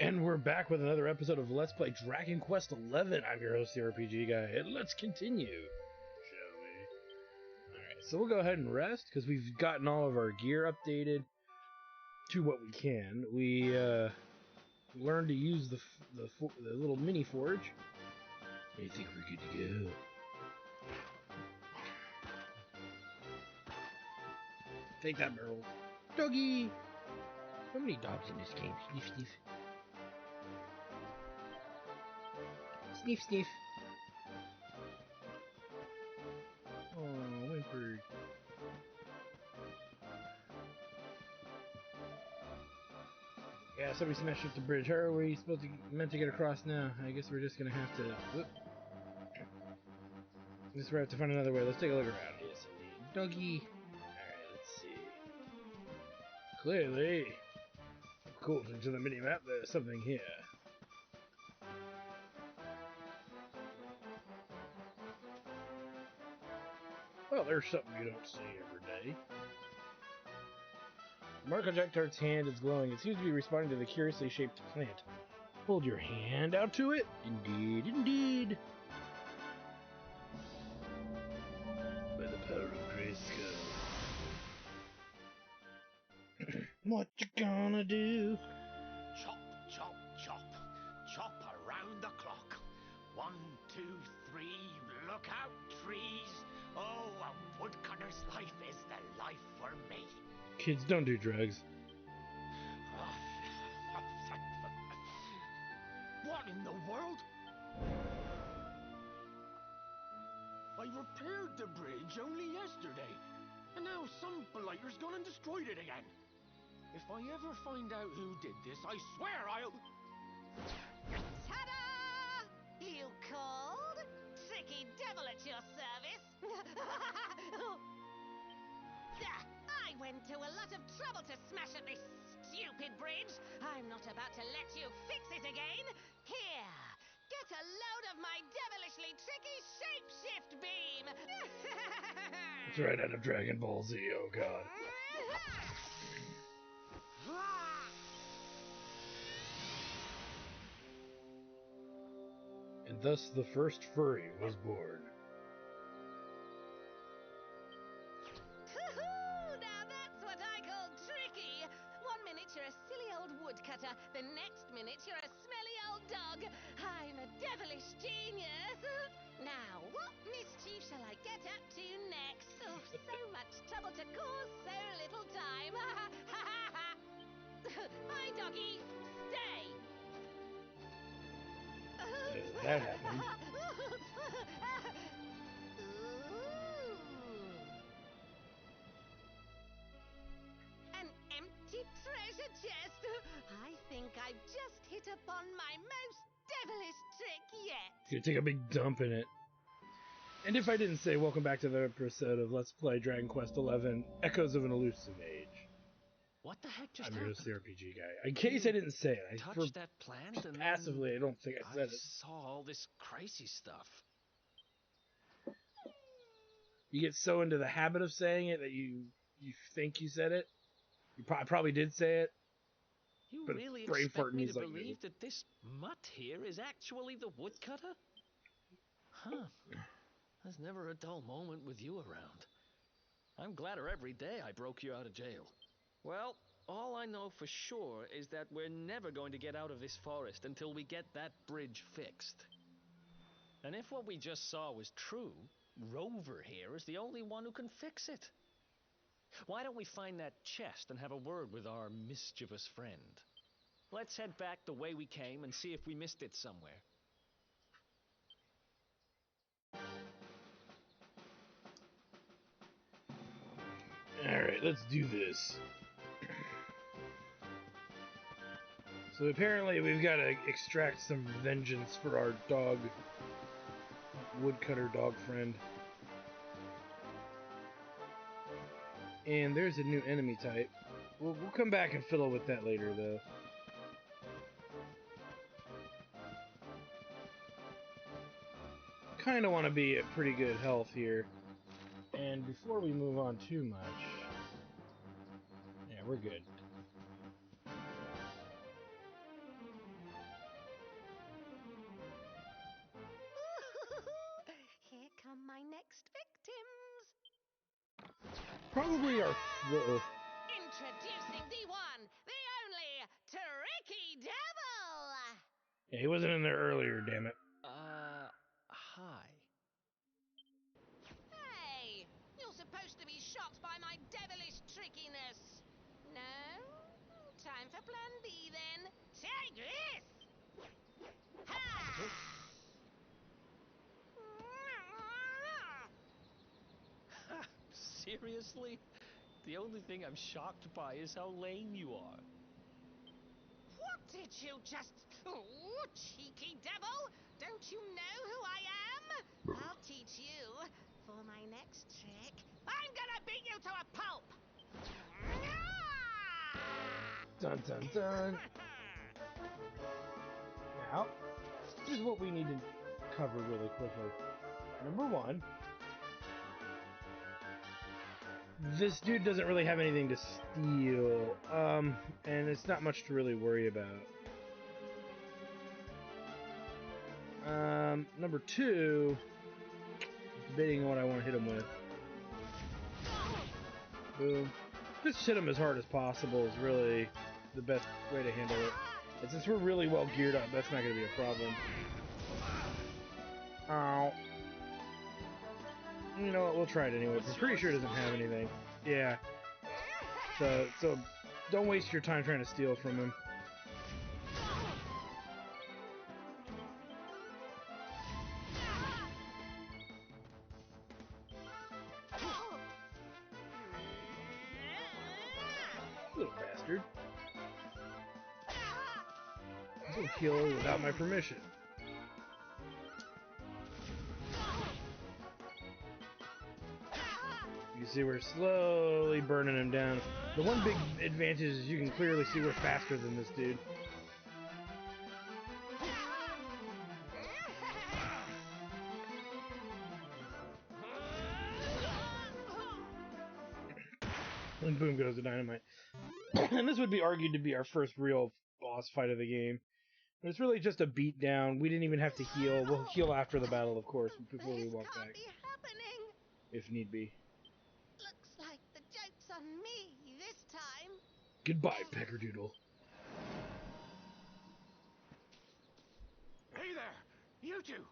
And we're back with another episode of Let's Play Dragon Quest XI. I'm your host, the RPG Guy, and let's continue, shall we? Alright, so we'll go ahead and rest, because we've gotten all of our gear updated to what we can. We learned to use the little mini forge. I think we're good to go. Take that barrel. Doggy! How many dogs in this game? Sniff, sniff. Sniff, sniff. Oh, whimpered. Yeah, somebody smashed up the bridge. How are we meant to get across now? I guess we're just gonna have to... Whoop. I guess we have to find another way. Let's take a look around. Yes, indeed. Doggy! Alright, let's see. Clearly, according to the mini-map, there's something here. Well, there's something you don't see every day. The mark on Jack Tart's hand is glowing. It seems to be responding to the curiously shaped plant. Hold your hand out to it. Indeed, indeed. By the power of Grayskull. What you gonna do? Chop, chop, chop. Chop around the clock. 1, 2, 3, look out, trees. Oh, a woodcutter's life is the life for me. Kids, don't do drugs. What in the world? I repaired the bridge only yesterday, and now some blighter's gone and destroyed it again. If I ever find out who did this, I swear I'll... Ta-da! You called? Tricky devil at your service. I went to a lot of trouble to smash up this stupid bridge. I'm not about to let you fix it again. Here, get a load of my devilishly tricky shapeshift beam. It's right out of Dragon Ball Z, oh god. And thus the first furry was born. Now that's what I call tricky. 1 minute you're a silly old woodcutter, the next minute you're a smelly old dog. I'm a devilish genius. Now, what mischief shall I get up to next? Oh, so much trouble to cause so little time. Bye, doggy. Stay. That happened. An empty treasure chest. I think I've just hit upon my most devilish trick yet. Gonna take a big dump in it. And if I didn't say, welcome back to the episode of Let's Play Dragon Quest XI, Echoes of an Elusive Age. What the heck just I'm your happened? host, the RPG Guy. In case I didn't say it, Touched that plant and passively, I don't think I said it. saw all this crazy stuff. You get so into the habit of saying it that you think you said it. You probably did say it. You But really brain expect fart me means to like believe that this mutt here is actually the woodcutter? Huh. There's never a dull moment with you around. I'm gladder every day I broke you out of jail. Well, all I know for sure is that we're never going to get out of this forest until we get that bridge fixed. And if what we just saw was true, Rover here is the only one who can fix it. Why don't we find that chest and have a word with our mischievous friend? Let's head back the way we came and see if we missed it somewhere. Alright, let's do this. So apparently we've got to extract some vengeance for our dog, woodcutter dog friend. And there's a new enemy type. We'll come back and fiddle with that later, though. Kind of want to be at pretty good health here. And before we move on too much... Yeah, we're good. Probably our... Introducing the one, the only, Tricky Devil! Yeah, he wasn't in there earlier, damn it. Hi. Hey, you're supposed to be shocked by my devilish trickiness. No? Time for plan B then. Take this! Ha! Seriously? The only thing I'm shocked by is how lame you are. What did you just... Oh, cheeky devil! Don't you know who I am? I'll teach you. For my next trick, I'm gonna beat you to a pulp! Dun dun dun. Now, here's what we need to cover really quickly. Number one, this dude doesn't really have anything to steal, and it's not much to really worry about. Number two, debating on what I want to hit him with. Boom. Just hit him as hard as possible is really the best way to handle it. And since we're really well geared up, that's not going to be a problem. Ow. You know what, we'll try it anyway. I'm pretty sure it doesn't have anything. Yeah. So don't waste your time trying to steal from him. Little bastard. Don't kill without my permission. You see we're slowly burning him down. The one big advantage is you can clearly see we're faster than this dude. And boom goes the dynamite. And this would be argued to be our first real boss fight of the game. But it's really just a beatdown. We didn't even have to heal. We'll heal after the battle, of course, before we walk back. This can't be happening. If need be. Looks like the joke's on me this time. Goodbye, Peckerdoodle. Hey there! You two!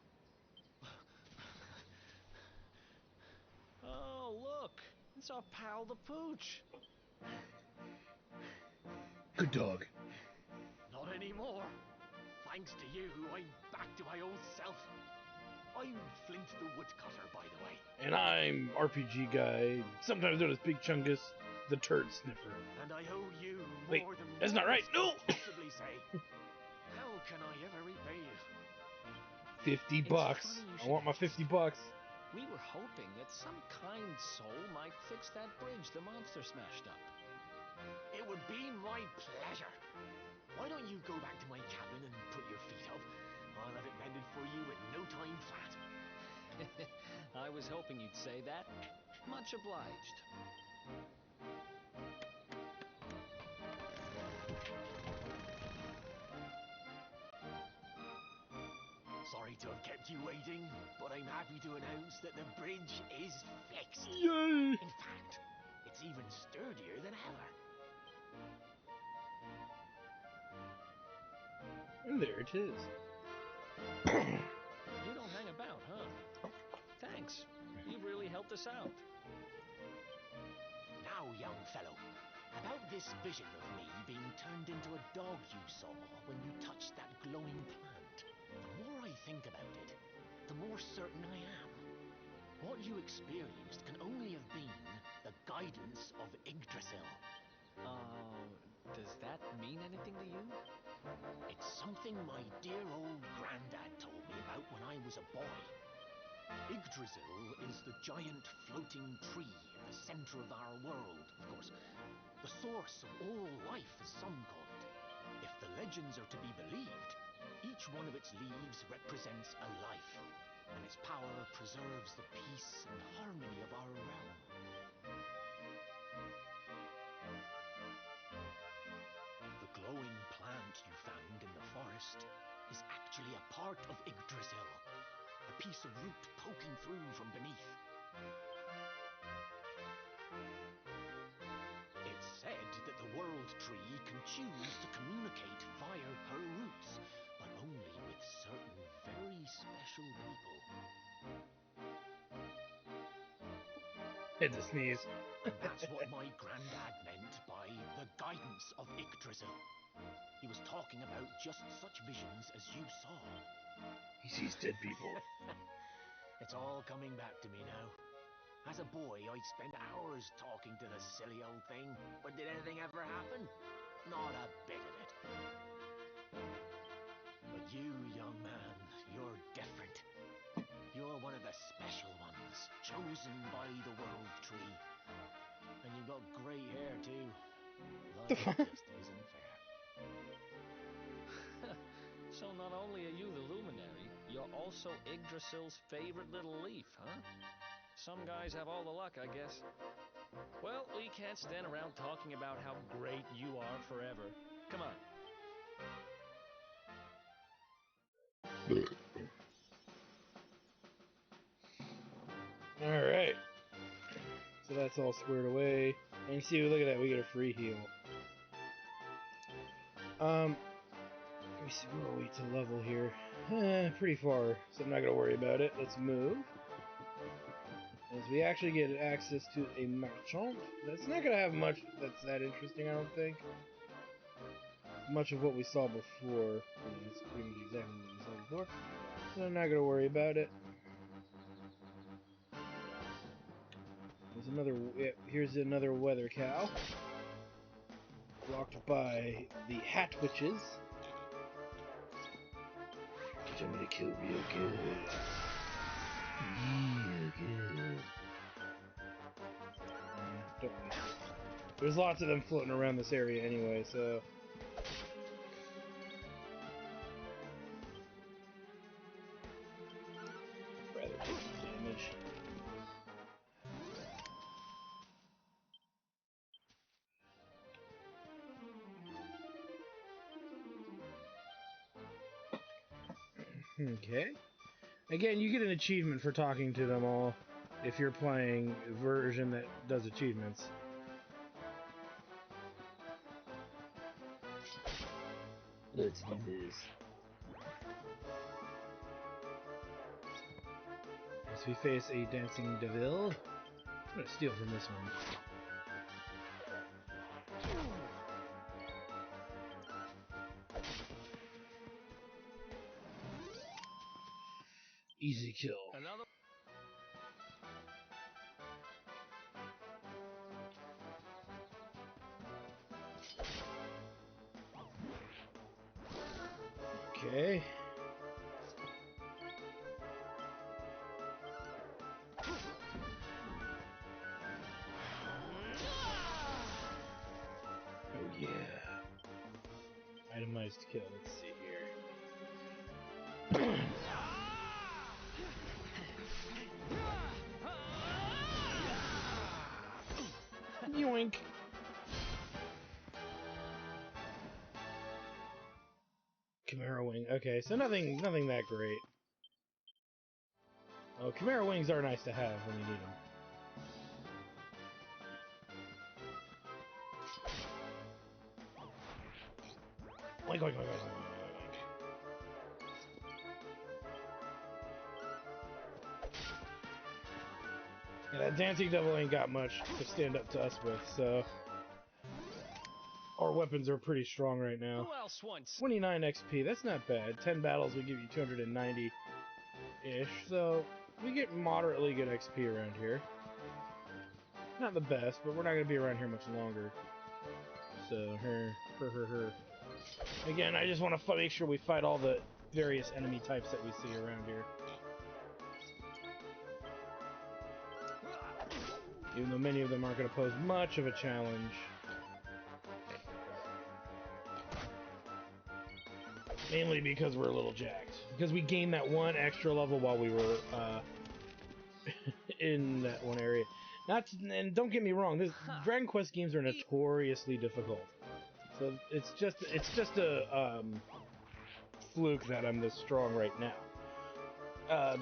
Oh, look! It's our pal the Pooch! Good dog. Not anymore. Thanks to you, I'm back to my old self. I'm Flint the Woodcutter, by the way. And I'm RPG Guy, sometimes known as Big Chungus, the Turd Sniffer. And I owe you Wait, more than that's not right. No! possibly say. How can I ever repay you? 50 bucks. I want my 50 bucks. We were hoping that some kind soul might fix that bridge the monster smashed up. It would be my pleasure. Why don't you go back to my cabin and put your feet up? I'll have it mended for you in no time flat. I was hoping you'd say that. Much obliged. Sorry to have kept you waiting, but I'm happy to announce that the bridge is fixed. Yay! In fact, it's even sturdier than ever. And there it is. You don't hang about, huh? Thanks. You've really helped us out. Now, young fellow, about this vision of me being turned into a dog you saw when you touched that glowing plant. The more I think about it, the more certain I am. What you experienced can only have been the guidance of Yggdrasil. Does that mean anything to you? It's something my dear old granddad told me about when I was a boy. Yggdrasil is the giant floating tree in the center of our world, of course. The source of all life, as some call it. If the legends are to be believed, each one of its leaves represents a life, and its power preserves the peace and harmony of our realm. The glowing plant you found in the forest is actually a part of Yggdrasil, a piece of root poking through from beneath. choose to communicate via her roots, but only with certain very special people. Had to sneeze. And that's what my granddad meant by the guidance of Yggdrasil. He was talking about just such visions as you saw. He sees dead people. It's all coming back to me now. As a boy, I'd spend hours talking to the silly old thing, but did anything ever happen? Not a bit of it. But you, young man, you're different. You're one of the special ones, chosen by the World Tree. And you've got great hair, too. Life just isn't fair. So not only are you the luminary, you're also Yggdrasil's favorite little leaf, huh? Some guys have all the luck, I guess. Well, we can't stand around talking about how great you are forever. Come on. Alright. So that's all squared away. And you see, look at that, we get a free heal. Let me see, where are we to level here? Pretty far, so I'm not going to worry about it. Let's move. As we actually get access to a marchand. That's not going to have much that's that interesting, I don't think. Much of what we saw before. It's pretty much exactly what we saw before. So I'm not going to worry about it. There's another. Here's another weather cow. Blocked by the hat witches. Which I'm gonna kill real good. Real good. Don't worry. There's lots of them floating around this area anyway, so. Rather take some damage. Okay. Again, you get an achievement for talking to them all if you're playing a version that does achievements. Let's do this. As we face a dancing devil. I'm gonna steal from this one. Easy kill. Another. Okay. Oh yeah. Itemized kill. Let's see here. Yoink. Chimera wing. Okay, so nothing that great. Oh, Chimera wings are nice to have when you need them. Oink, oink, oink, oink, oink, oink, oink. Yeah, that dancing devil ain't got much to stand up to us with, so our weapons are pretty strong right now. Who else wants? 29 XP, that's not bad. 10 battles will give you 290-ish, so we get moderately good XP around here. Not the best, but we're not going to be around here much longer. So, her. Again, I just want to make sure we fight all the various enemy types that we see around here. Even though many of them aren't going to pose much of a challenge. Mainly because we're a little jacked. Because we gained that one extra level while we were in that one area. And don't get me wrong, Dragon Quest games are notoriously difficult. So it's just a fluke that I'm this strong right now.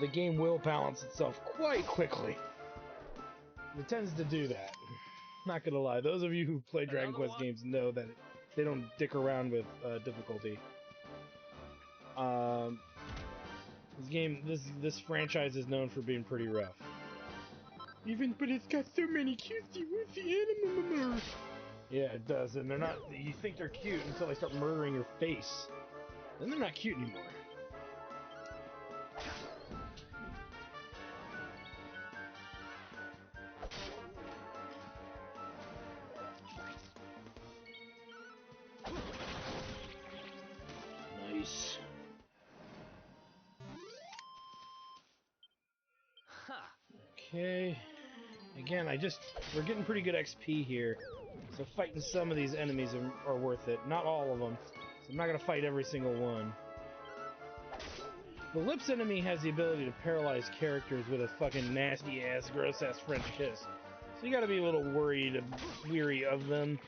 The game will balance itself quite quickly. It tends to do that. Not gonna lie, those of you who play Dragon Quest games know that They don't dick around with difficulty. This franchise is known for being pretty rough. But it's got so many cutesy woofy animals. Yeah, it does, and they're not. You think they're cute until they start murdering your face. Then they're not cute anymore. Nice. Okay. Again, we're getting pretty good XP here. So fighting some of these enemies are worth it. Not all of them. So I'm not going to fight every single one. The Lips enemy has the ability to paralyze characters with a fucking nasty-ass, gross-ass French kiss. So you gotta be a little weary of them.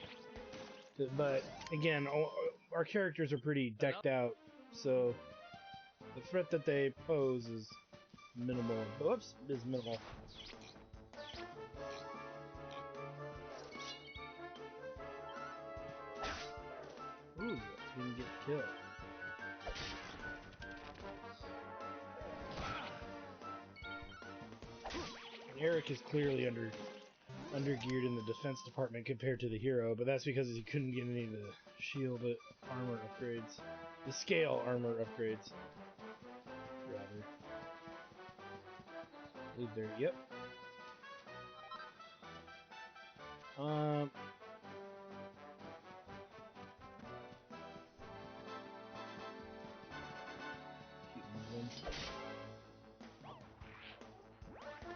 But, again, our characters are pretty decked out, so the threat that they pose is minimal. Oops, is minimal. Ooh, didn't get killed. Eric is clearly undergeared in the defense department compared to the hero, but that's because he couldn't get any of the shield armor upgrades. The scale armor upgrades. Rather. I believe there, yep. Keep moving.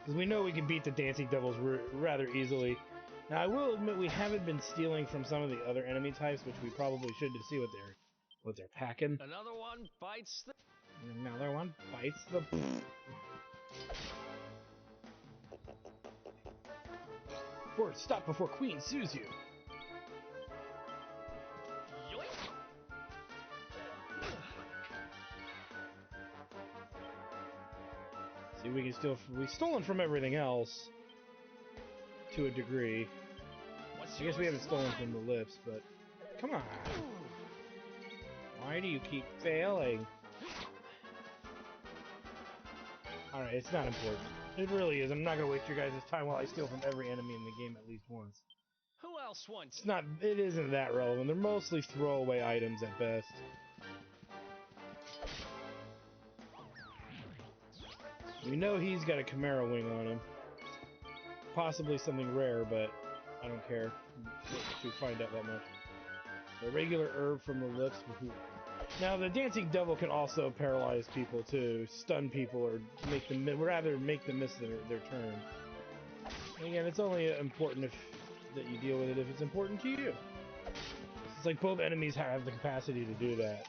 Because we know we can beat the Dancing Devils rather easily. Now, I will admit we haven't been stealing from some of the other enemy types, which we probably should to see what they're packing. Another one bites the... Another one bites the... Stop before Queen sues you! Yoink! See, we can steal... We've stolen from everything else. To a degree. I guess we haven't stolen from the Lips, but... Come on! Why do you keep failing? Alright, it's not important. It really is. I'm not gonna waste your guys' time while I steal from every enemy in the game at least once. Who else wants? It isn't that relevant. They're mostly throwaway items at best. We know he's got a Chimera wing on him. Possibly something rare, but I don't care to find out that much. The regular herb from the Lips. Now, the Dancing Devil can also paralyze people too, stun people, or make them miss their turn. And again, it's only important that you deal with it if it's important to you. It's like both enemies have the capacity to do that.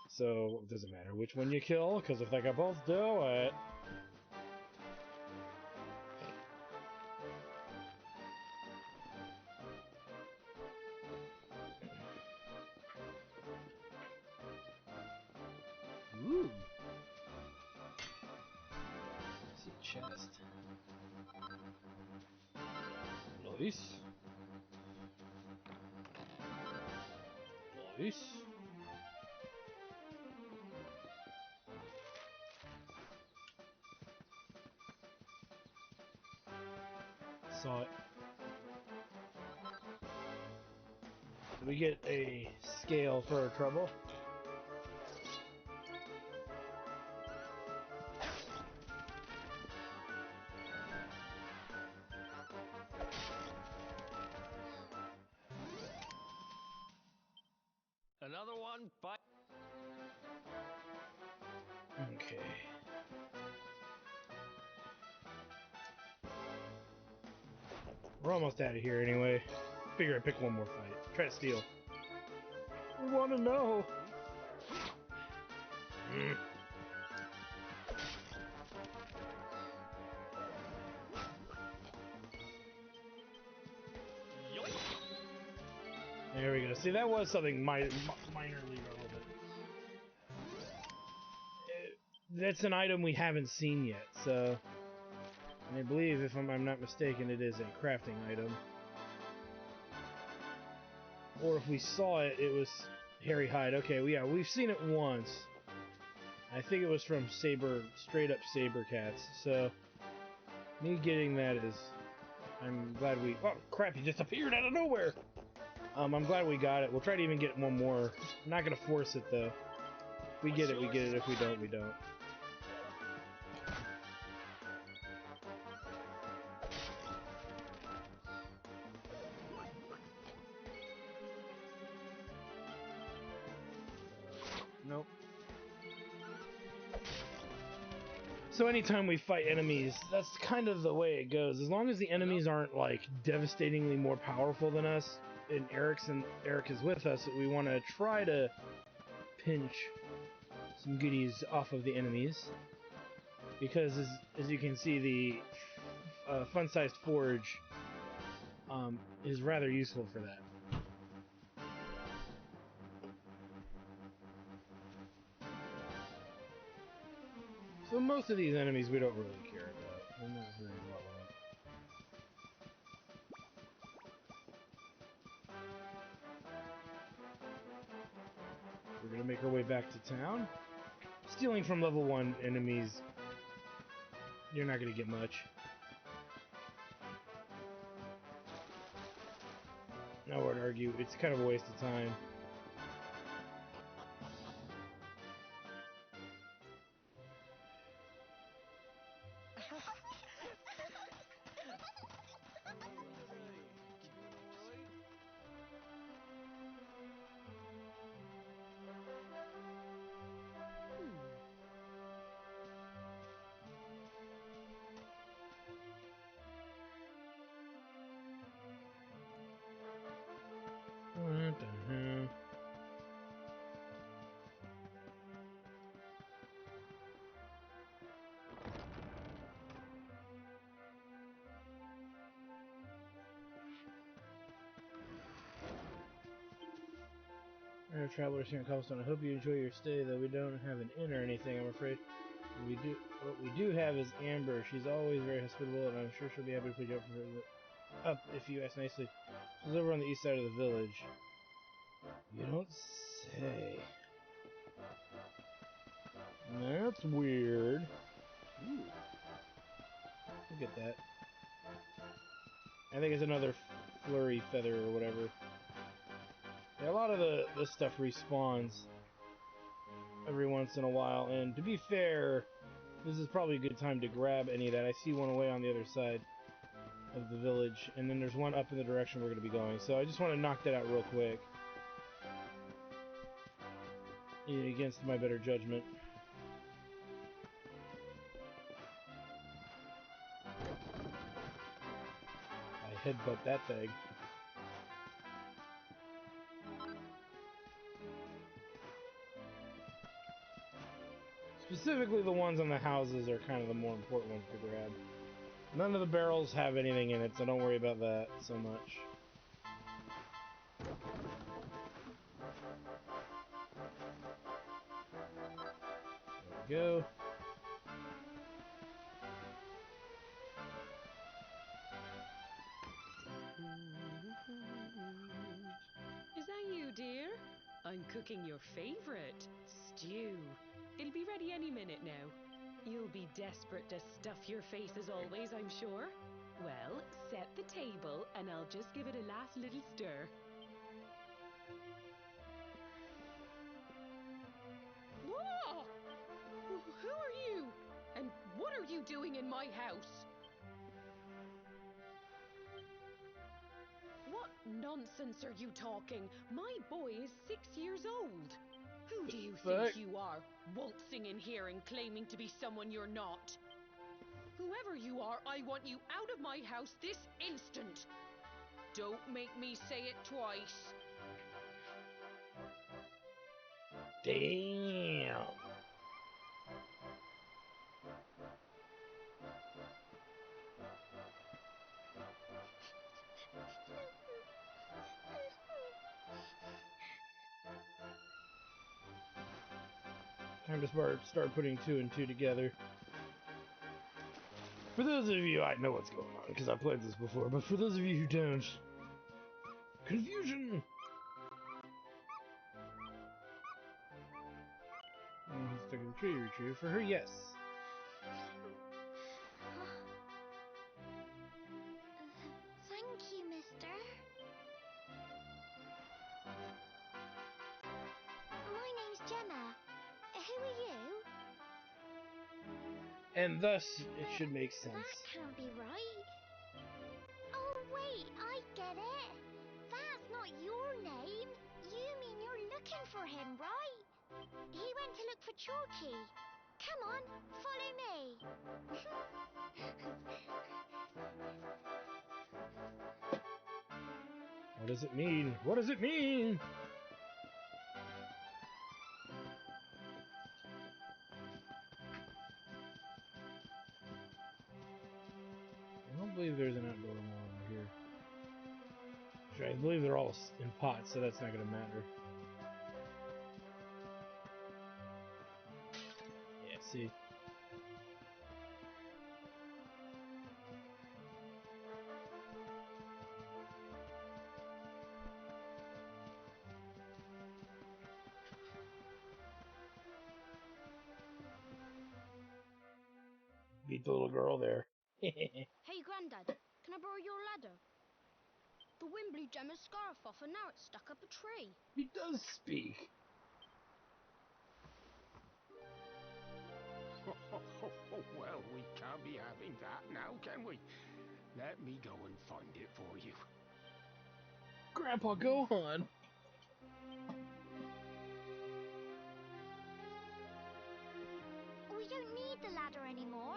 So, it doesn't matter which one you kill, because if they can both do it... Ooh. See a chest. Nice. Nice. Saw it. So we get a scale for our trouble. Another one bite... Okay. We're almost out of here anyway. Figure I'd pick one more fight. Try to steal. I wanna know! Yoink! There we go. See, that was something minorly relevant. That's an item we haven't seen yet, so... And I believe, if I'm not mistaken, it is a crafting item. Or if we saw it, it was Hairy Hide. Okay, well, yeah, we've seen it once. I think it was from straight up Saber Cats. So, me getting that is... I'm glad we... Oh, crap, he just appeared out of nowhere! I'm glad we got it. We'll try to even get one more. I'm not going to force it, though. If we get it, we get it. If we don't, we don't. Nope. So anytime we fight enemies, that's kind of the way it goes. As long as the enemies aren't, like, devastatingly more powerful than us, and Eric is with us, we want to try to pinch some goodies off of the enemies. Because, as you can see, the fun-sized forge is rather useful for that. So most of these enemies we don't really care about. They're not very relevant. We're gonna make our way back to town. Stealing from level 1 enemies, you're not gonna get much. I would argue it's kind of a waste of time. What the hell? Our travelers here in Cobblestone. I hope you enjoy your stay, though we don't have an inn or anything, I'm afraid. What we do have is Amber. She's always very hospitable, and I'm sure she'll be happy to put you up if you ask nicely. She's over on the east side of the village. You don't say. That's weird. Ooh. Look at that. I think it's another flurry feather or whatever. Yeah, a lot of this stuff respawns every once in a while, and to be fair, this is probably a good time to grab any of that. I see one away on the other side of the village, and then there's one up in the direction we're going to be going, so I just want to knock that out real quick. Against my better judgment. I headbutt that thing. Specifically, the ones on the houses are kind of the more important ones to grab. None of the barrels have anything in it, so don't worry about that so much. There we go. Is that you, dear? I'm cooking your favorite, stew. It'll be ready any minute now. You'll be desperate to stuff your face as always, I'm sure. Well, set the table and I'll just give it a last little stir. Whoa! Who are you? And what are you doing in my house? What nonsense are you talking? My boy is 6 years old. Who do you think you are, waltzing in here and claiming to be someone you're not? Whoever you are, I want you out of my house this instant. Don't make me say it twice. Damn. Time to start putting 2 and 2 together. For those of you, I know what's going on because I played this before, but for those of you who don't, confusion! Stuck in the tree retriever for her, yes. Thank you, mister. My name's Gemma. Who are you? And thus, it should make sense. That can't be right. Oh, wait, I get it. That's not your name. You mean you're looking for him, right? He went to look for Chalky. Come on, follow me. What does it mean? What does it mean? I don't believe there's an outdoor one over here. Actually, I believe they're all in pots, so that's not going to matter. Yeah, see? Beat the little girl there. Hey, Grandad, can I borrow your ladder? The wind blew Gemma's scarf off and now it's stuck up a tree. He does speak. Well, we can't be having that now, can we? Let me go and find it for you. Grandpa, go on. We don't need the ladder anymore.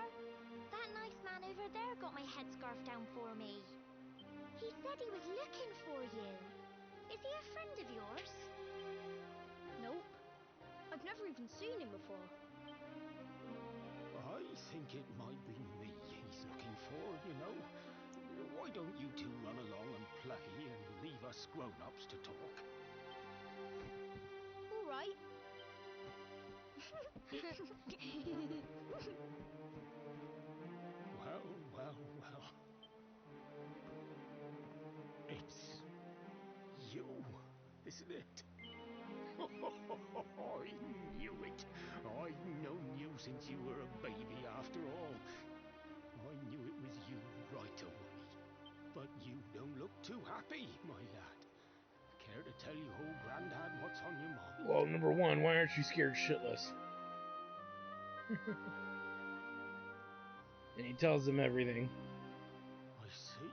That nice man over there got my headscarf down for me. He said he was looking for you. Is he a friend of yours? Nope. I've never even seen him before. I think it might be me he's looking for, you know. Why don't you two run along and play and leave us grown-ups to talk? All right. Well. It's you, isn't it? I knew it. I've known you since you were a baby after all. I knew it was you right away. But you don't look too happy, my lad. Care to tell your old granddad what's on your mind? Well, number one, why aren't you scared shitless? And he tells them everything. I see.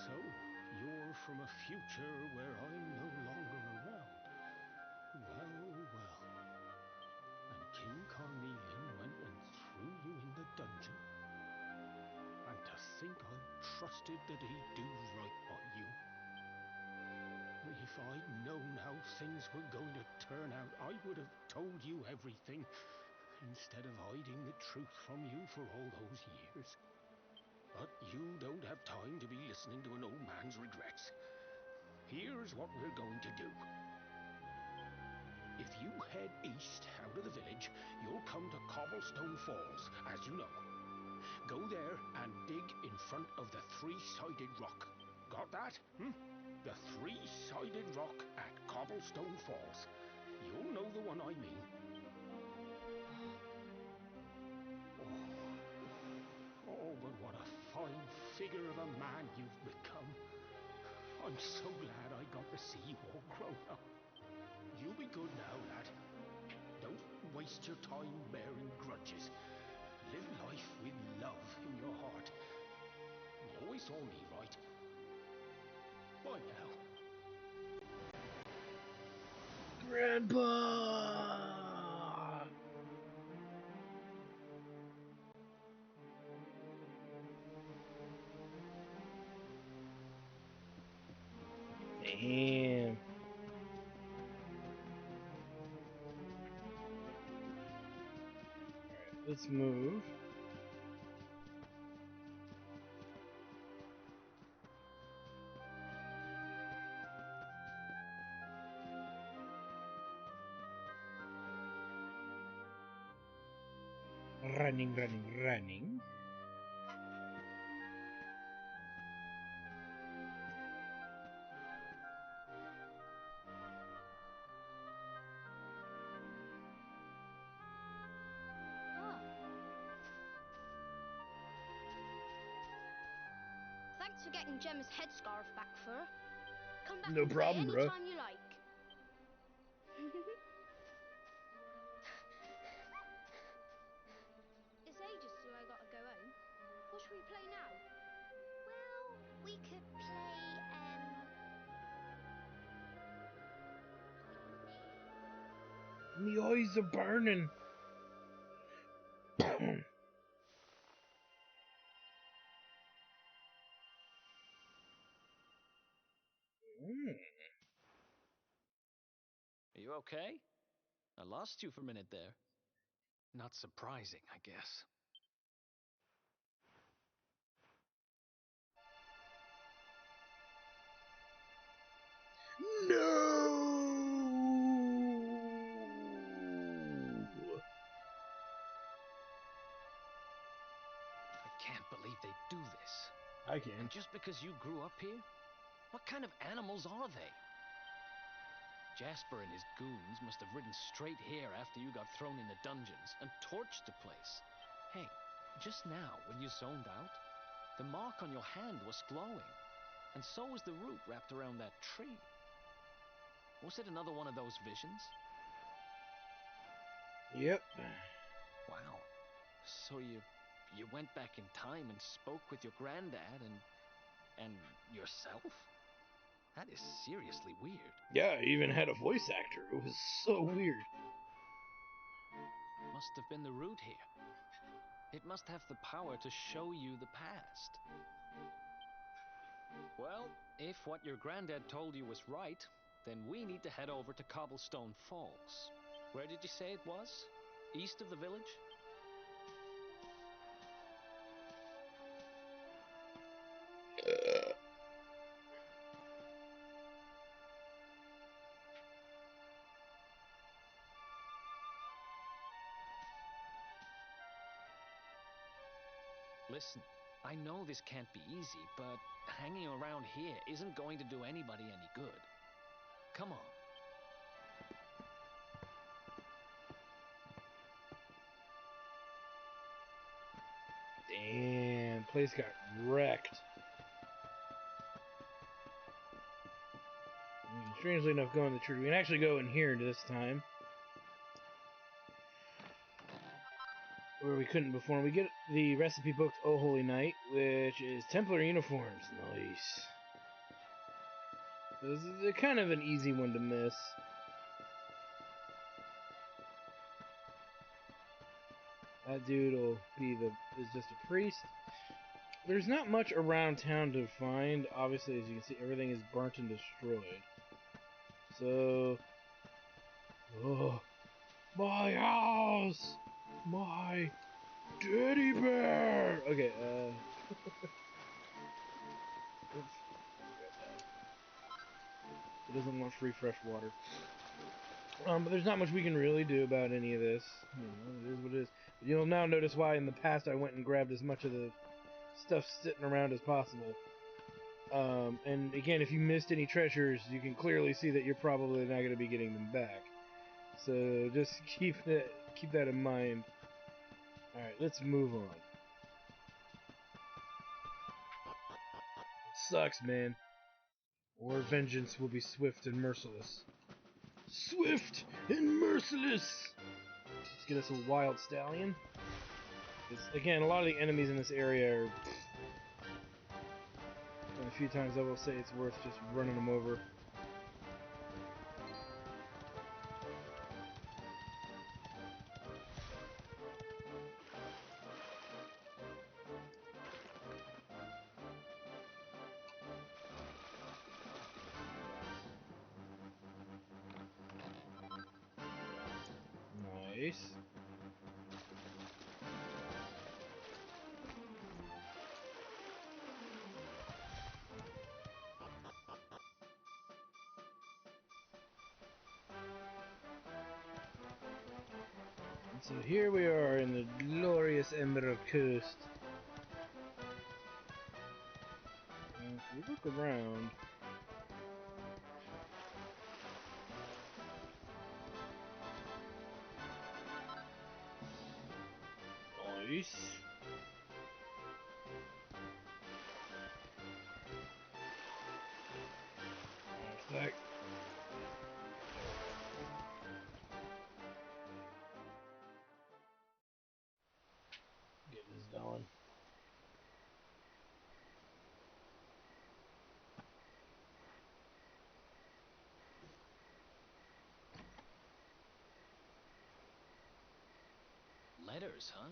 So, you're from a future where I'm no longer around. Well. And King Carnelian went and threw you in the dungeon? And to think I trusted that he'd do right by you. If I'd known how things were going to turn out, I would have told you everything, instead of hiding the truth from you for all those years. But you don't have time to be listening to an old man's regrets. Here's what we're going to do. If you head east out of the village, you'll come to Cobblestone Falls, as you know. Go there and dig in front of the three-sided rock. Got that? The three-sided rock at Cobblestone Falls. You'll know the one I mean. Oh, but what a fine figure of a man you've become. I'm so glad I got to see you all grown up. You be good now, lad. Don't waste your time bearing grudges. Live life with love in your heart. You always saw me right. Bye now. Grandpa! Damn. Alright, let's move. Running. Thanks for getting Gemma's headscarf back for her. Come back No and play problem, bro. anytime you like. It's ages till I gotta go home. What should we play now? Well, we could play, My eyes are burning. Are you okay? I lost you for a minute there. Not surprising, I guess. No! I can't believe they do this. I can. And just because you grew up here? What kind of animals are they? Jasper and his goons must have ridden straight here after you got thrown in the dungeons and torched the place. Hey, just now, when you zoned out, the mark on your hand was glowing. And so was the root wrapped around that tree. Was it another one of those visions? Yep. Wow. So you went back in time and spoke with your granddad and yourself? That is seriously weird. Yeah, I even had a voice actor. It was so weird. Must have been the root here. It must have the power to show you the past. Well, if what your granddad told you was right, then we need to head over to Cobblestone Falls. Where did you say it was? East of the village? Listen, I know this can't be easy, but hanging around here isn't going to do anybody any good. Come on. Damn, place got wrecked. Strangely enough, going to the church. We can actually go in here this time. Where we couldn't before. We get the recipe book, Oh Holy Night, which is Templar uniforms. Nice. This is a kind of an easy one to miss. That dude will be is just a priest. There's not much around town to find. Obviously, as you can see, everything is burnt and destroyed. So, oh, my house, my teddy bear. Okay, oops. It doesn't want free fresh water. But there's not much we can really do about any of this. You know, it is what it is. But you'll now notice why in the past I went and grabbed as much of the stuff sitting around as possible. And again, if you missed any treasures, you can clearly see that you're probably not going to be getting them back. So just keep that in mind. All right, let's move on. Sucks, man. Or vengeance will be swift and merciless. Swift and merciless. Let's get us a wild stallion. Again, a lot of the enemies in this area are. And a few times I will say it's worth just running them over. Nice. And so here we are in the glorious Emerald Coast. And if we look around, nice. Letters, huh?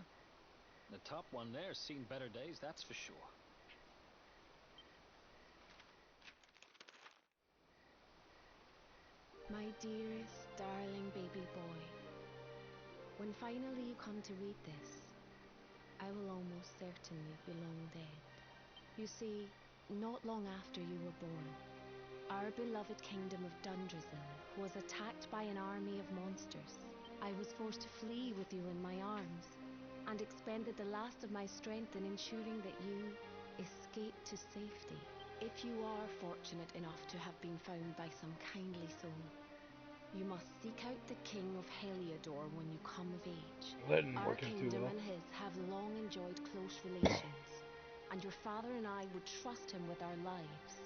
The top one there's seen better days, that's for sure. My dearest, darling baby boy, when finally you come to read this, I will almost certainly be long dead. You see, not long after you were born, our beloved kingdom of Dundrasil was attacked by an army of monsters. I was forced to flee with you in my arms, and expended the last of my strength in ensuring that you escaped to safety. If you are fortunate enough to have been found by some kindly soul, you must seek out the King of Heliodor when you come of age. Our kingdom and his have long enjoyed close relations, and your father and I would trust him with our lives.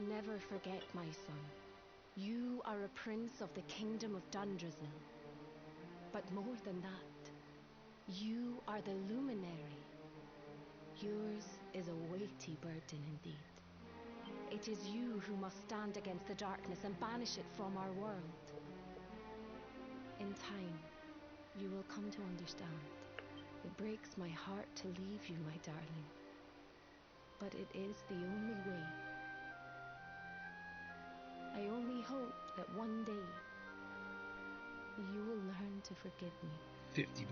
Never forget, my son, you are a prince of the kingdom of Dundrasil. But more than that, you are the luminary. Yours is a weighty burden indeed. It is you who must stand against the darkness and banish it from our world. In time, you will come to understand. It breaks my heart to leave you, my darling, but it is the only way. I only hope that one day you will learn to forgive me. $50.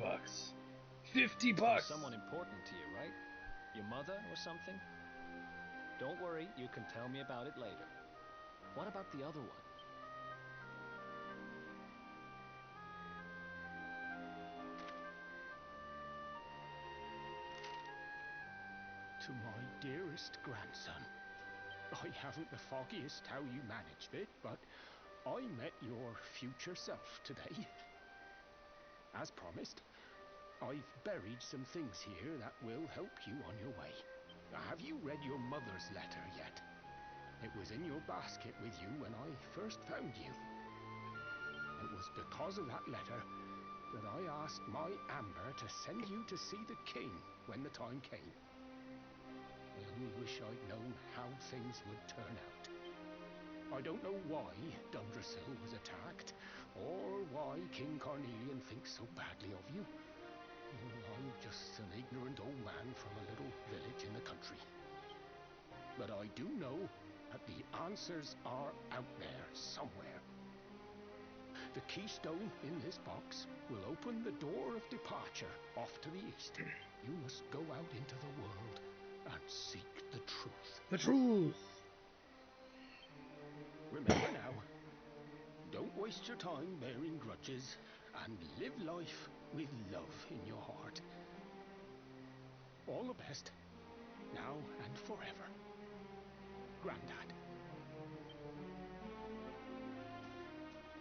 $50! Someone important to you, right? Your mother or something? Don't worry, you can tell me about it later. What about the other one? To my dearest grandson, I haven't the foggiest how you managed it, but I met your future self today. As promised, I've buried some things here that will help you on your way. Have you read your mother's letter yet? It was in your basket with you when I first found you. It was because of that letter that I asked my Amber to send you to see the king when the time came. I only wish I'd known how things would turn out. I don't know why Dundrasil was attacked, or why King Carnelian thinks so badly of you. I'm just an ignorant old man from a little village in the country. But I do know that the answers are out there somewhere. The keystone in this box will open the door of departure off to the east. You must go out into the world and seek the truth. The truth! Remember now, don't waste your time bearing grudges, and live life with love in your heart. All the best, now and forever. Grandad.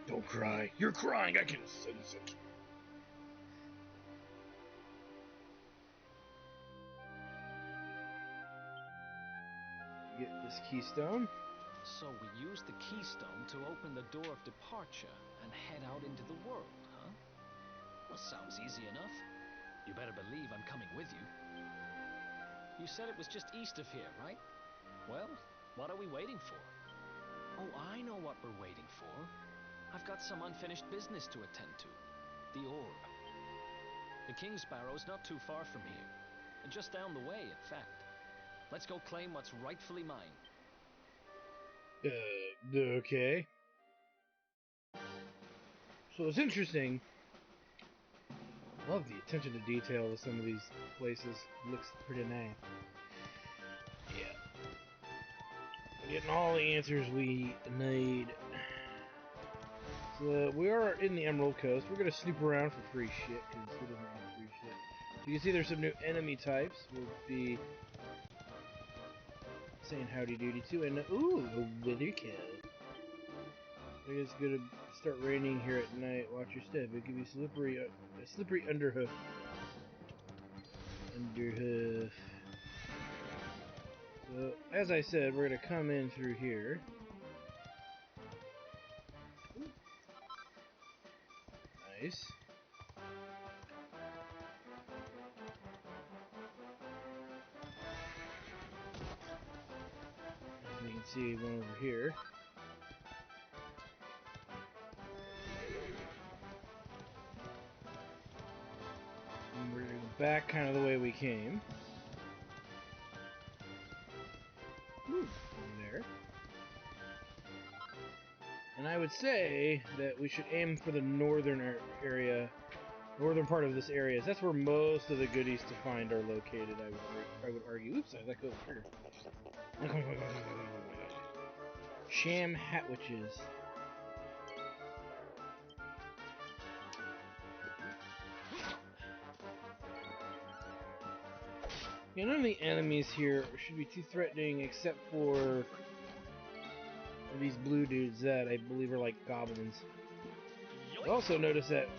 Don't cry. You're crying. I can sense it. Get this keystone. So we use the keystone to open the door of departure and head out into the world, huh? Well, sounds easy enough. You better believe I'm coming with you. You said it was just east of here, right? Well, what are we waiting for? Oh, I know what we're waiting for. I've got some unfinished business to attend to. The orb. The King's Sparrow's not too far from here. Just down the way, in fact. Let's go claim what's rightfully mine. Okay. So it's interesting. I love the attention to detail of some of these places. It looks pretty nice. Yeah. Getting all the answers we need. So we are in the Emerald Coast. We're gonna snoop around for free shit, because who doesn't want free shit? You can see there's some new enemy types. We'll be saying howdy doody to, and ooh, a wither cow. I think it's gonna start raining here at night. Watch your step. It could be slippery, a slippery underhoof. Underhoof. So, as I said, we're gonna come in through here. Nice. As we can see one over here. back kind of the way we came. There. And I would say that we should aim for the northern area, northern part of this area. That's where most of the goodies to find are located, I would argue. Oops, I let go of the trigger. Sham hat witches. Yeah, none of the enemies here should be too threatening except for these blue dudes that I believe are like goblins. I also noticed that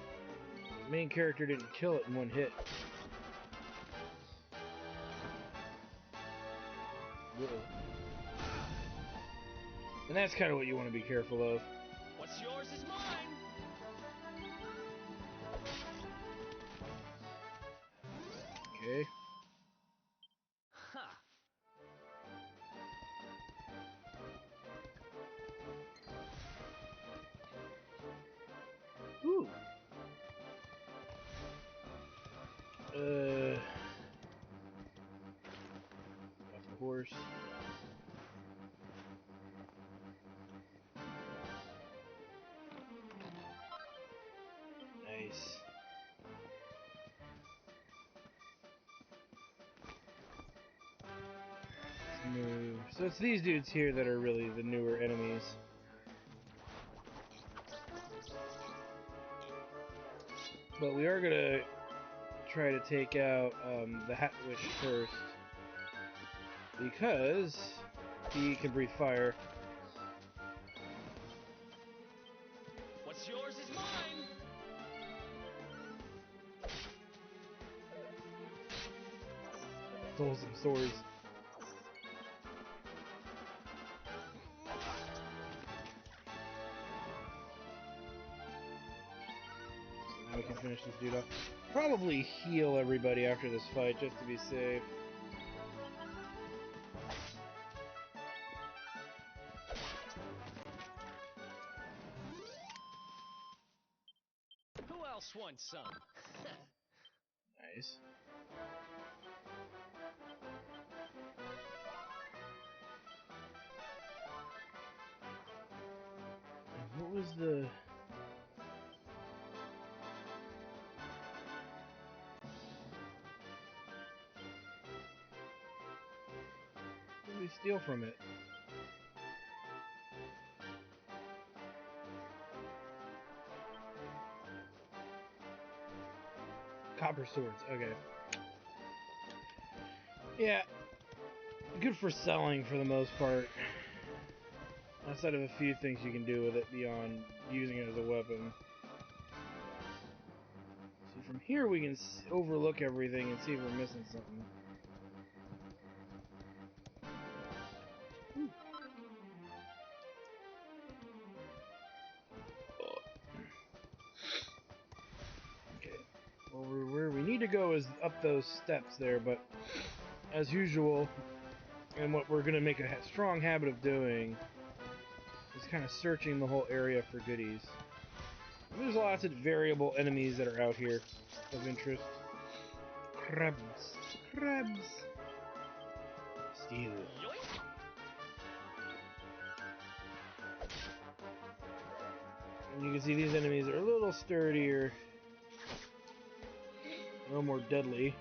the main character didn't kill it in one hit. And that's kind of what you want to be careful of. What's yours is mine. Okay. Ha. Ooh. Of course. Nice. Let's move. So it's these dudes here that are really the newer enemies. But we are gonna try to take out the Hat Witch first, because he can breathe fire. What's yours is mine. Stole some swords. So now we can finish this dude off. Probably heal everybody after this fight just to be safe. Who else wants some? Nice. And what was the... What did we steal from it? Copper swords, okay. Yeah, good for selling for the most part. Outside of a few things you can do with it beyond using it as a weapon. See, from here we can overlook everything and see if we're missing something. Okay. Well, where we need to go is up those steps there, but as usual, and what we're going to make a strong habit of doing is kind of searching the whole area for goodies. And there's lots of variable enemies that are out here of interest. Crabs. Crabs. Steal. Yoink. And you can see these enemies are a little sturdier. A little more deadly.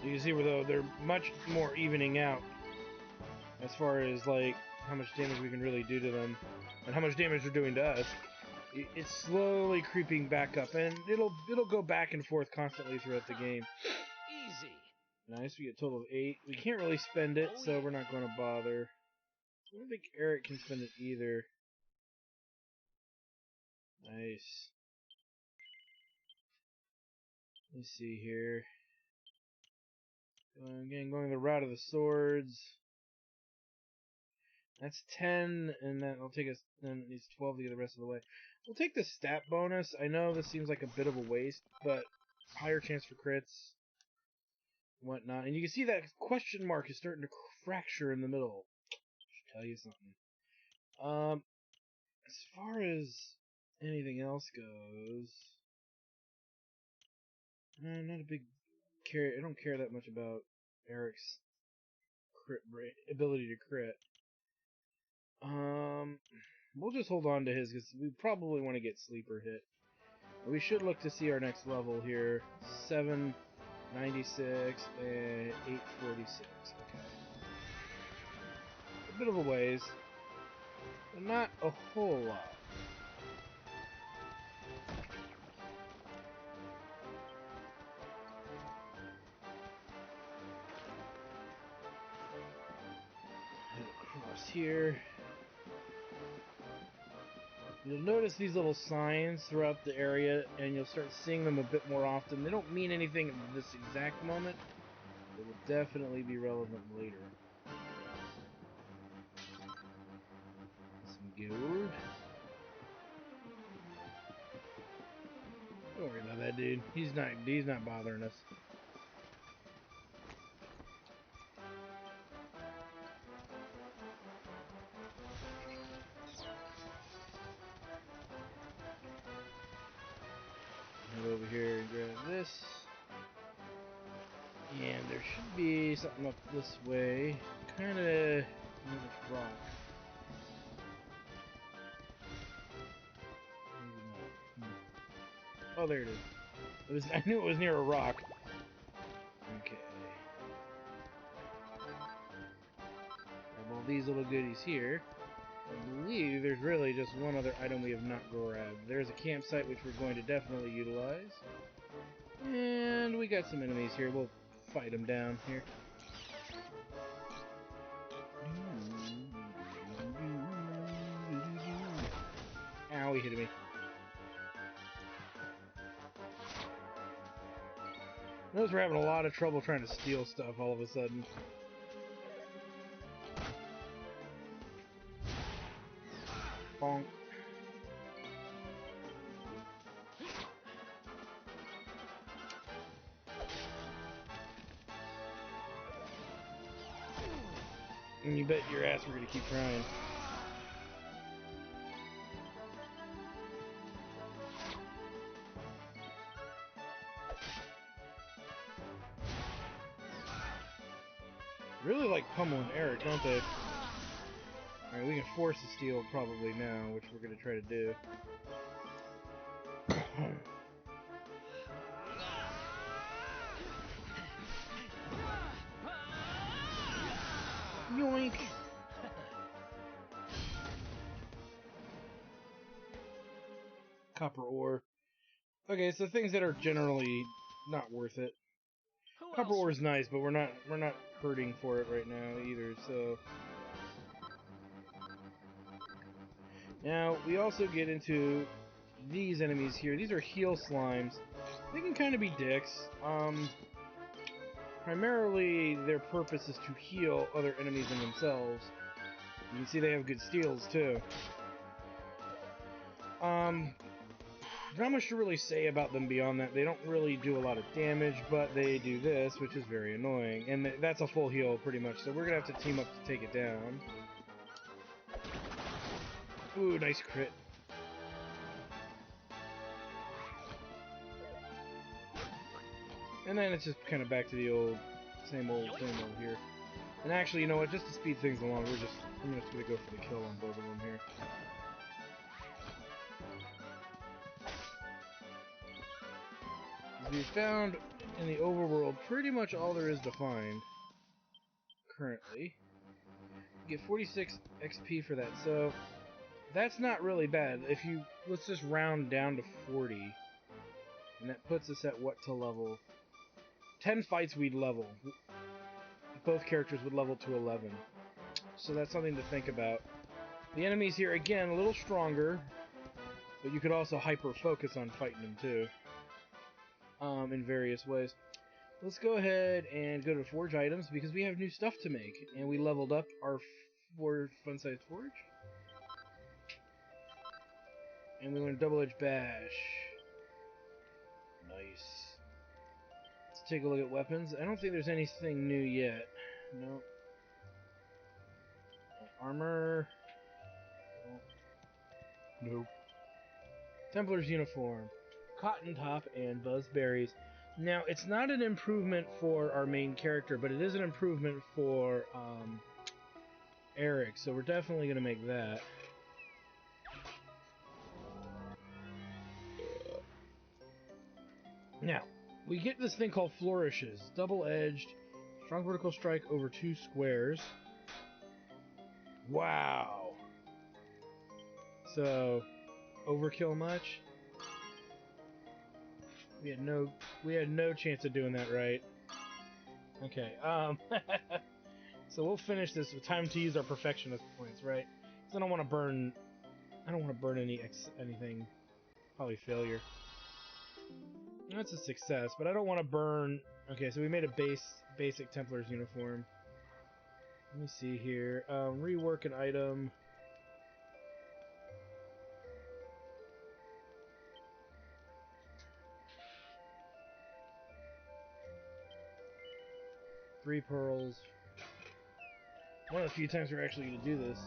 You can see where though they're much more evening out as far as like how much damage we can really do to them and how much damage they're doing to us. It's slowly creeping back up, and it'll go back and forth constantly throughout the game. Easy. Nice, we get a total of 8. We can't really spend it, so we're not going to bother. I don't think Eric can spend it either. Nice. Let's see here. Again, going the route of the swords. That's 10, and then I'll take us. Then it needs 12 to get the rest of the way. We'll take the stat bonus. I know this seems like a bit of a waste, but higher chance for crits, whatnot. And you can see that question mark is starting to fracture in the middle. Should tell you something. As far as anything else goes, I'm not a big care. I don't care that much about Eric's crit ability to crit. We'll just hold on to his because we probably want to get sleeper hit. We should look to see our next level here. 796 and 846. Okay. A bit of a ways, but not a whole lot. Head across here. You'll notice these little signs throughout the area, and you'll start seeing them a bit more often. They don't mean anything at this exact moment. They will definitely be relevant later. Some gold. Don't worry about that, dude. He's not bothering us. Head over here and grab this. And there should be something up this way. Kinda near this rock. Maybe not. Oh, there it is. I knew it was near a rock. Okay. Grab all these little goodies here. I believe there's really just one other item we have not grabbed. There's a campsite which we're going to definitely utilize. And we got some enemies here. We'll fight them down here. Ow, he hit me. Notice we're having a lot of trouble trying to steal stuff all of a sudden. Bonk. And you bet your ass we're gonna keep trying. Really like pummeling Eric, don't they? Alright, we can force the steal probably now, which we're gonna try to do. Yoink! Copper ore. Okay, so things that are generally not worth it. Who Copper else? ore is nice, but we're not hurting for it right now either, so. Now, we also get into these enemies here. These are heal slimes. They can kind of be dicks. Primarily, their purpose is to heal other enemies and themselves. You can see they have good steals, too. Not much to really say about them beyond that. They don't really do a lot of damage, but they do this, which is very annoying. And that's a full heal, pretty much, so we're gonna have to team up to take it down. Ooh, nice crit. And then it's just kind of back to the old, same old here. And actually, you know what, just to speed things along, I'm just gonna go for the kill on both of them here. We've found in the overworld pretty much all there is to find currently. You get 46 XP for that, so that's not really bad. If you let's just round down to 40, and that puts us at what to level? 10 fights we'd level. Both characters would level to 11, so that's something to think about. The enemies here again a little stronger, but you could also hyper focus on fighting them too. In various ways. Let's go ahead and go to forge items because we have new stuff to make, and we leveled up our fun-sized forge. And we want a double-edged bash. Nice. Let's take a look at weapons. I don't think there's anything new yet. Nope. Armor. Nope. Templar's uniform. Cotton top and buzzberries. Now, it's not an improvement for our main character, but it is an improvement for Eric, so we're definitely going to make that. Now, we get this thing called flourishes. Double-edged, strong vertical strike over 2 squares. Wow. So, overkill much? We had no chance of doing that right. Okay, so we'll finish this with time to use our perfectionist points, right? Because I don't want to burn anything. Probably failure. That's a success, but I don't want to burn. Okay, so we made a basic Templar's uniform. Let me see here. Rework an item. Three pearls. One of the few times we're actually going to do this.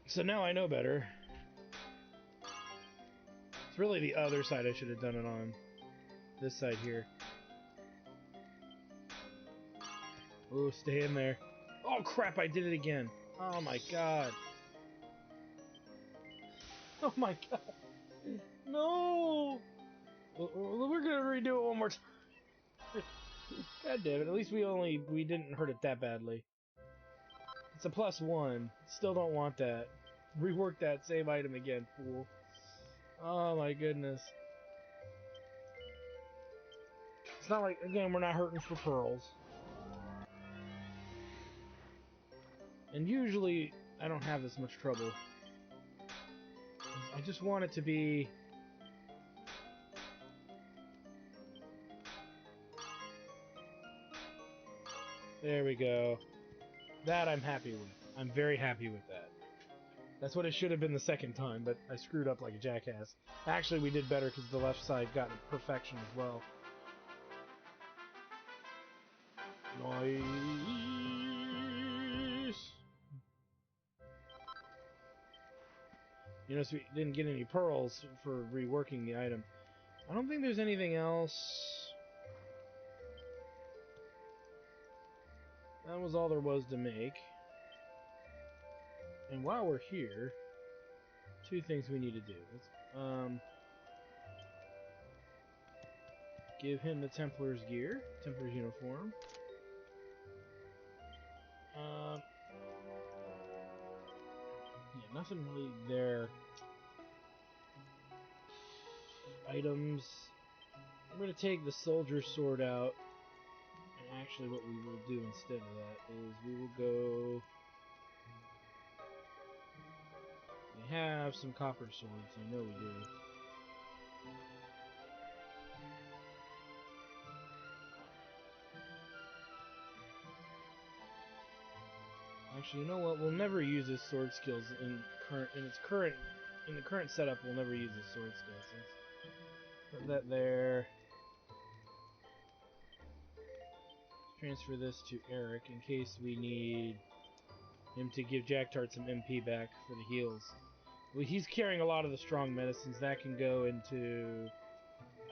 So now I know better. It's really the other side I should have done it on. This side here. Oh, stay in there. Oh crap, I did it again. Oh my god. Oh my god. No! We're gonna redo it one more time. God damn it, at least we didn't hurt it that badly. It's a +1. Still don't want that. Rework that same item again, fool. Oh my goodness. It's not like, again, we're not hurting for pearls. And usually, I don't have this much trouble. I just want it to be... There we go. That I'm happy with. I'm very happy with that. That's what it should have been the second time, but I screwed up like a jackass. Actually, we did better because the left side got perfection as well. Nice. You notice we didn't get any pearls for reworking the item. I don't think there's anything else. That was all there was to make. And while we're here, two things we need to do. Let's, give him the Templar's gear, Templar's uniform. Yeah, nothing really there. Items. I'm going to take the soldier's sword out. And actually what we will do instead of that is we will go... We have some copper swords, I know we do. Actually, you know what? We'll never use his sword skills in the current setup. We'll never use his sword skills. Let's put that there. Transfer this to Eric in case we need him to give Jack Tart some MP back for the heals. Well, he's carrying a lot of the strong medicines that can go into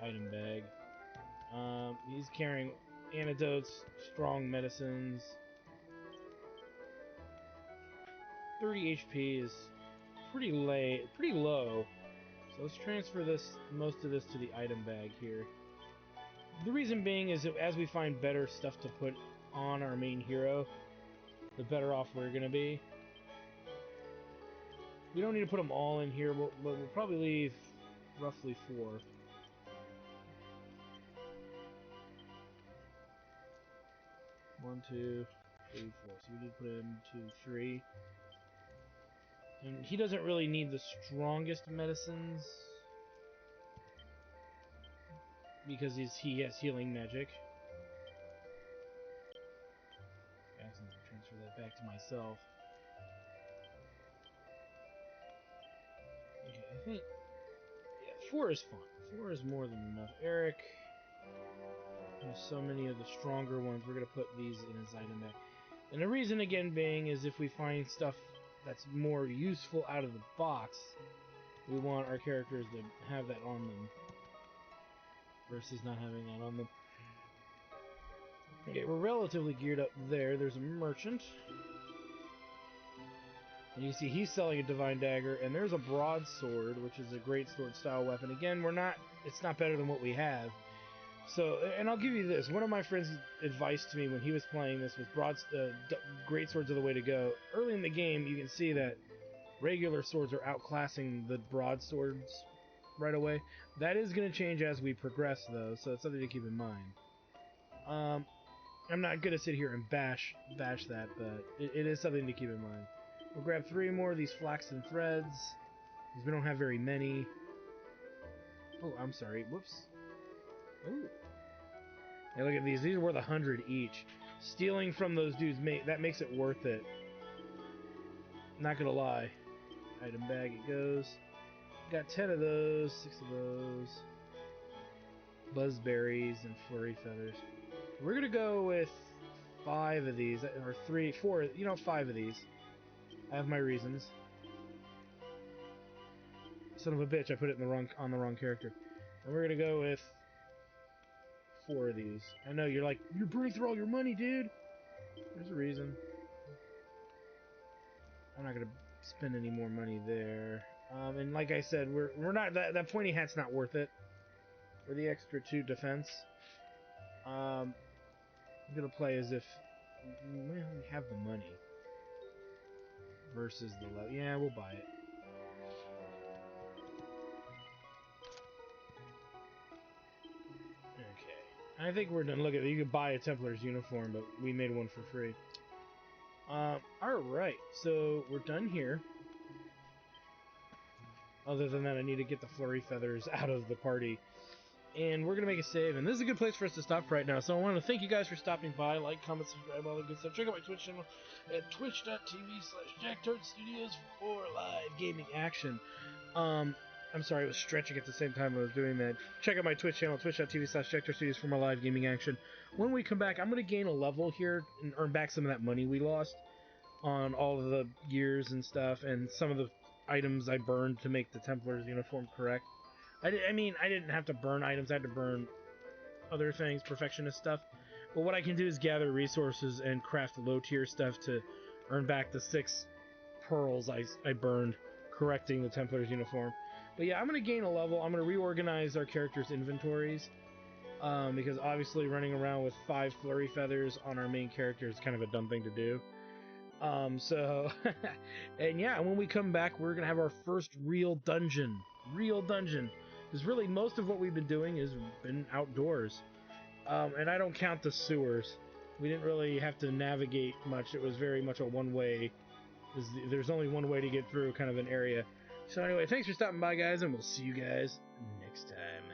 item bag. He's carrying antidotes, strong medicines. 30 HP is pretty low. So let's transfer most of this to the item bag here. The reason being is that as we find better stuff to put on our main hero, the better off we're gonna be. We don't need to put them all in here, but we'll probably leave roughly 4. 1, 2, 3, 4. So we need to put in 2, 3. And he doesn't really need the strongest medicines because he has healing magic. Transfer that back to myself. Okay, I think... Yeah, 4 is fine. 4 is more than enough. Eric has so many of the stronger ones. We're going to put these in his item bag. And the reason, again, being is if we find stuff that's more useful out of the box, we want our characters to have that on them versus not having that on them. Okay, we're relatively geared up there. There's a merchant. And you see he's selling a divine dagger, and there's a broadsword, which is a great sword style weapon. Again, it's not better than what we have. So, and I'll give you this. One of my friends' advice to me when he was playing this was great swords are the way to go. Early in the game, you can see that regular swords are outclassing the broadswords right away. That is going to change as we progress, though, so it's something to keep in mind. I'm not going to sit here and bash that, but it is something to keep in mind. We'll grab 3 more of these flaxen threads, because we don't have very many. Oh, I'm sorry. Whoops. Ooh. Hey, look at these. These are worth 100 each. Stealing from those dudes, that makes it worth it. Not gonna lie. Item bag it goes. Got 10 of those, 6 of those. Buzzberries and flurry feathers. We're gonna go with 5 of these, or 3, 4, 5 of these. I have my reasons. Son of a bitch, I put it on the wrong character. And we're gonna go with 4 of these. I know, you're like, you're burning through all your money, dude! There's a reason. I'm not gonna spend any more money there. And like I said, we're not, that pointy hat's not worth it. For the extra 2 defense. I'm gonna play as if, well, we have the money. Versus the level. Yeah, we'll buy it. Okay. I think we're done. Look at it. You could buy a Templar's uniform, but we made one for free. Alright. So, we're done here. Other than that, I need to get the flurry feathers out of the party. And we're going to make a save. And this is a good place for us to stop right now. So I want to thank you guys for stopping by. Like, comment, subscribe, all the good stuff. Check out my Twitch channel at twitch.tv/JackToadStudios for live gaming action. I'm sorry, I was stretching at the same time I was doing that. Check out my Twitch channel, twitch.tv/JackToadStudios for my live gaming action. When we come back, I'm going to gain a level here and earn back some of that money we lost on all of the gears and stuff, and some of the items I burned to make the Templar's uniform correct. I didn't have to burn items, I had to burn other things, perfectionist stuff. But what I can do is gather resources and craft low-tier stuff to earn back the 6 pearls I burned correcting the Templar's uniform. But yeah, I'm going to gain a level. I'm going to reorganize our characters' inventories. Because obviously running around with 5 flurry feathers on our main character is kind of a dumb thing to do. And yeah, when we come back, we're going to have our first real dungeon. Because really, most of what we've been doing has been outdoors. And I don't count the sewers. We didn't really have to navigate much. It was very much a one-way. There's only one way to get through kind of an area. So anyway, thanks for stopping by, guys, and we'll see you guys next time.